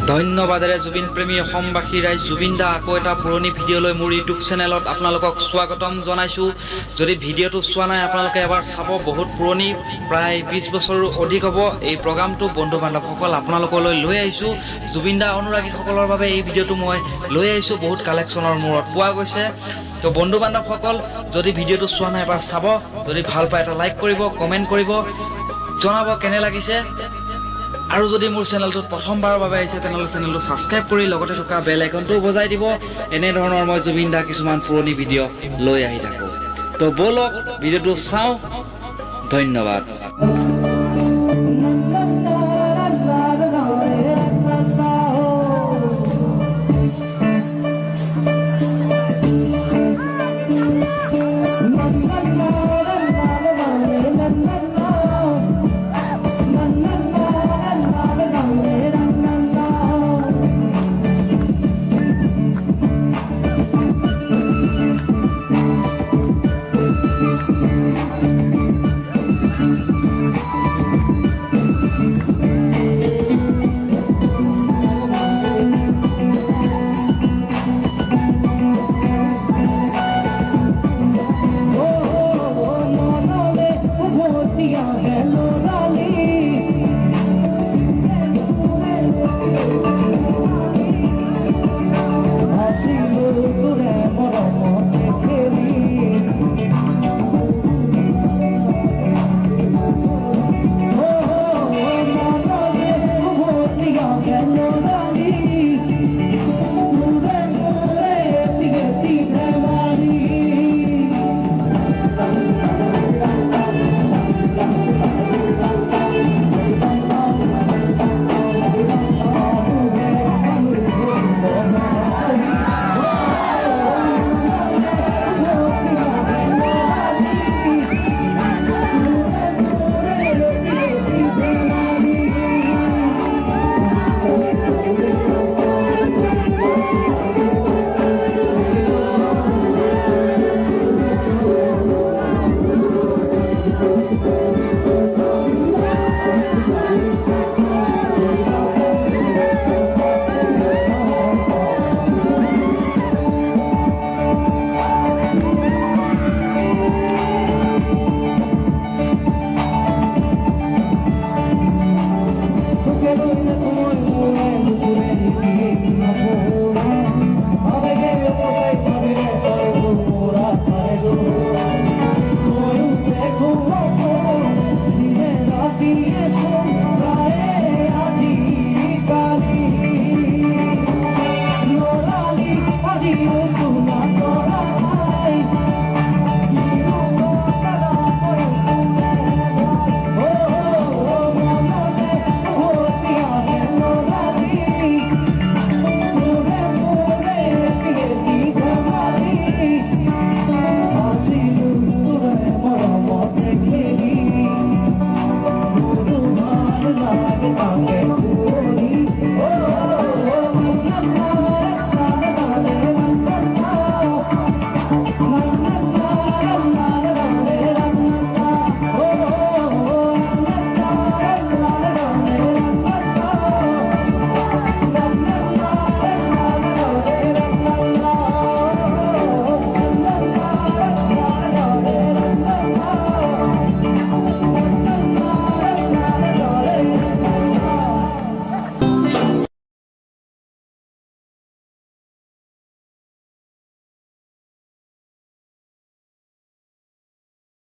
ধন্যবাদেৰে জুবিন প্ৰেমী অসমবাসী ৰাইজ, জুবিন দা আকৌ এটা পুৰণি ভিডিঅ' লৈ মোৰ ইউটিউব চেনেলত আপোনালোকক স্বাগতম জনাইছোঁ। যদি ভিডিঅ'টো চোৱা নাই আপোনালোকে এবাৰ চাব, বহুত পুৰণি, প্ৰায় 20 বছৰো অধিক হ'ব। এই প্ৰগ্ৰামটো বন্ধু বান্ধৱসকল আপোনালোকলৈ লৈ আহিছোঁ। জুবিন দা অনুৰাগীসকলৰ বাবে এই ভিডিঅ'টো মই লৈ আহিছোঁ, বহুত কালেকশ্যনৰ মূৰত পোৱা গৈছে। তো বন্ধু বান্ধৱসকল যদি ভিডিঅ'টো চোৱা নাই এবাৰ চাব, যদি ভাল পায় এটা লাইক কৰিব, কমেণ্ট কৰিব, জনাব কেনে লাগিছে। আৰু যদি মোৰ চেনেলটোত প্ৰথমবাৰৰ বাবে আহিছে তেনেহ'লে চেনেলটো ছাবস্ক্ৰাইব কৰি লগতে থকা বেল আইকনটোও বজাই দিব। এনেধৰণৰ মই জুবিন দা কিছুমান পুৰণি ভিডিঅ' লৈ আহি থাকোঁ। তো ব'লক ভিডিঅ'টো চাওঁ। ধন্যবাদ।